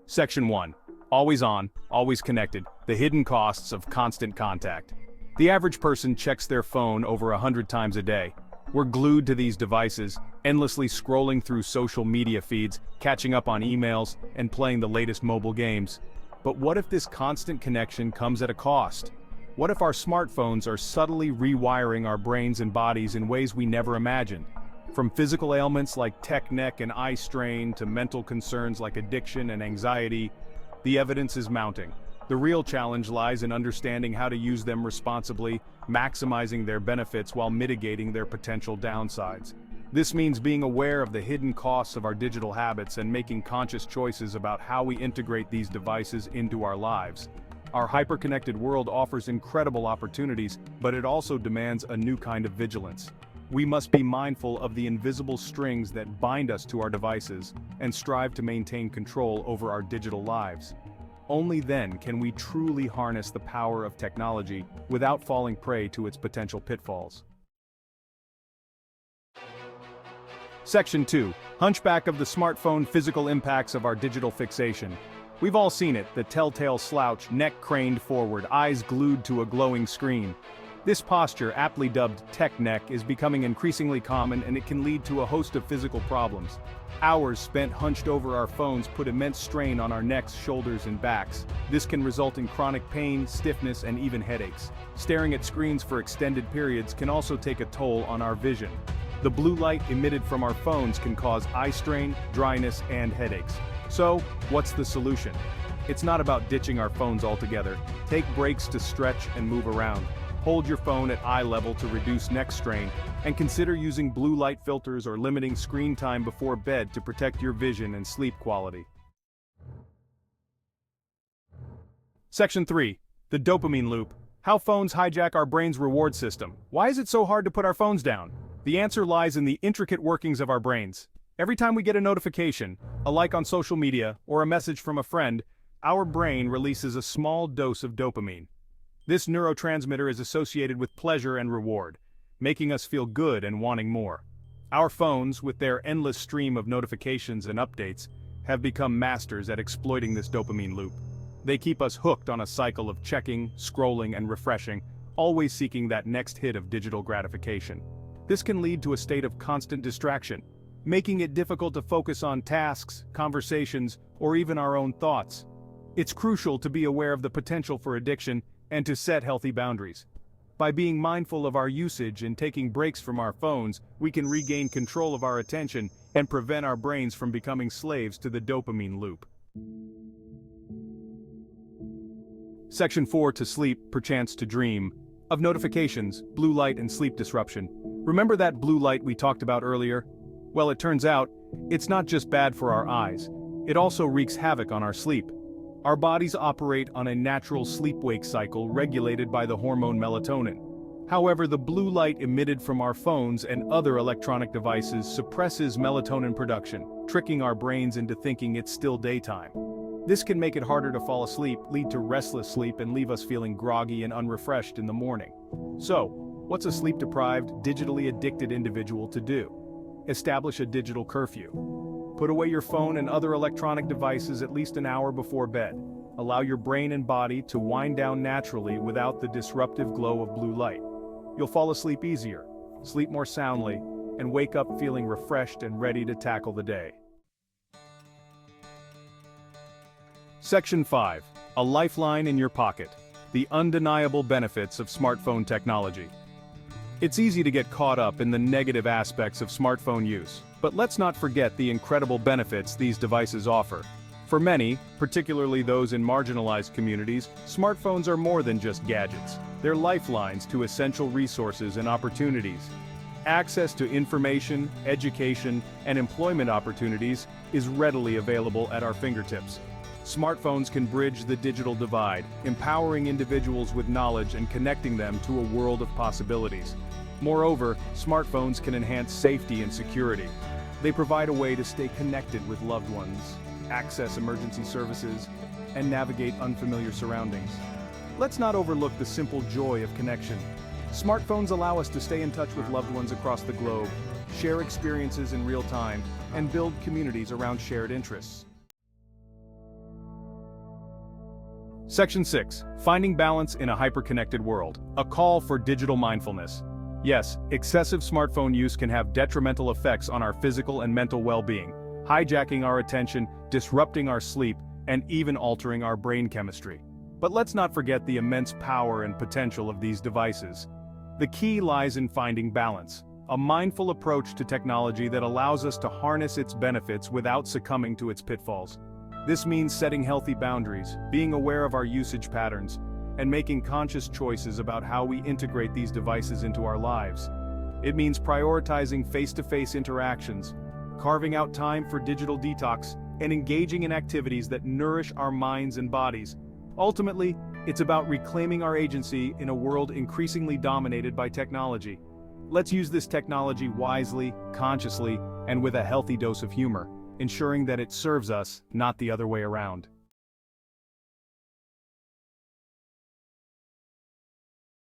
Section 1. Always on, always connected, the hidden costs of constant contact. The average person checks their phone over 100 times a day. We're glued to these devices, endlessly scrolling through social media feeds, catching up on emails, and playing the latest mobile games. But what if this constant connection comes at a cost? What if our smartphones are subtly rewiring our brains and bodies in ways we never imagined? From physical ailments like tech neck and eye strain to mental concerns like addiction and anxiety, the evidence is mounting. The real challenge lies in understanding how to use them responsibly, maximizing their benefits while mitigating their potential downsides. This means being aware of the hidden costs of our digital habits and making conscious choices about how we integrate these devices into our lives. Our hyper-connected world offers incredible opportunities, but it also demands a new kind of vigilance. We must be mindful of the invisible strings that bind us to our devices and strive to maintain control over our digital lives. Only then can we truly harness the power of technology without falling prey to its potential pitfalls. Section 2. Hunchback of the smartphone: physical impacts of our digital fixation. We've all seen it, the telltale slouch, neck craned forward, eyes glued to a glowing screen. This posture, aptly dubbed tech neck, is becoming increasingly common, and it can lead to a host of physical problems. Hours spent hunched over our phones put immense strain on our necks, shoulders, and backs. This can result in chronic pain, stiffness, and even headaches. Staring at screens for extended periods can also take a toll on our vision. The blue light emitted from our phones can cause eye strain, dryness, and headaches. So, what's the solution? It's not about ditching our phones altogether. Take breaks to stretch and move around. Hold your phone at eye level to reduce neck strain, and consider using blue light filters or limiting screen time before bed to protect your vision and sleep quality. Section 3. The dopamine loop. How phones hijack our brain's reward system. Why is it so hard to put our phones down? The answer lies in the intricate workings of our brains. Every time we get a notification, a like on social media, or a message from a friend, our brain releases a small dose of dopamine. This neurotransmitter is associated with pleasure and reward, making us feel good and wanting more. Our phones, with their endless stream of notifications and updates, have become masters at exploiting this dopamine loop. They keep us hooked on a cycle of checking, scrolling, and refreshing, always seeking that next hit of digital gratification. This can lead to a state of constant distraction, making it difficult to focus on tasks, conversations, or even our own thoughts. It's crucial to be aware of the potential for addiction and to set healthy boundaries. By being mindful of our usage and taking breaks from our phones, we can regain control of our attention and prevent our brains from becoming slaves to the dopamine loop. Section 4. To sleep, perchance to dream. Of notifications, blue light, and sleep disruption. Remember that blue light we talked about earlier? Well, it turns out, it's not just bad for our eyes. It also wreaks havoc on our sleep. Our bodies operate on a natural sleep-wake cycle regulated by the hormone melatonin. However, the blue light emitted from our phones and other electronic devices suppresses melatonin production, tricking our brains into thinking it's still daytime. This can make it harder to fall asleep, lead to restless sleep, and leave us feeling groggy and unrefreshed in the morning. So, what's a sleep-deprived, digitally addicted individual to do? Establish a digital curfew. Put away your phone and other electronic devices at least an hour before bed. Allow your brain and body to wind down naturally without the disruptive glow of blue light. You'll fall asleep easier, sleep more soundly, and wake up feeling refreshed and ready to tackle the day. Section 5. A lifeline in your pocket. The undeniable benefits of smartphone technology. It's easy to get caught up in the negative aspects of smartphone use, but let's not forget the incredible benefits these devices offer. For many, particularly those in marginalized communities, smartphones are more than just gadgets. They're lifelines to essential resources and opportunities. Access to information, education, and employment opportunities is readily available at our fingertips. Smartphones can bridge the digital divide, empowering individuals with knowledge and connecting them to a world of possibilities. Moreover, smartphones can enhance safety and security. They provide a way to stay connected with loved ones, access emergency services, and navigate unfamiliar surroundings. Let's not overlook the simple joy of connection. Smartphones allow us to stay in touch with loved ones across the globe, share experiences in real time, and build communities around shared interests. Section 6. Finding balance in a hyper-connected world. A call for digital mindfulness. Yes, excessive smartphone use can have detrimental effects on our physical and mental well-being, hijacking our attention, disrupting our sleep, and even altering our brain chemistry. But let's not forget the immense power and potential of these devices. The key lies in finding balance, a mindful approach to technology that allows us to harness its benefits without succumbing to its pitfalls. This means setting healthy boundaries, being aware of our usage patterns, and making conscious choices about how we integrate these devices into our lives. It means prioritizing face-to-face interactions, carving out time for digital detox, and engaging in activities that nourish our minds and bodies. Ultimately, it's about reclaiming our agency in a world increasingly dominated by technology. Let's use this technology wisely, consciously, and with a healthy dose of humor, ensuring that it serves us, not the other way around.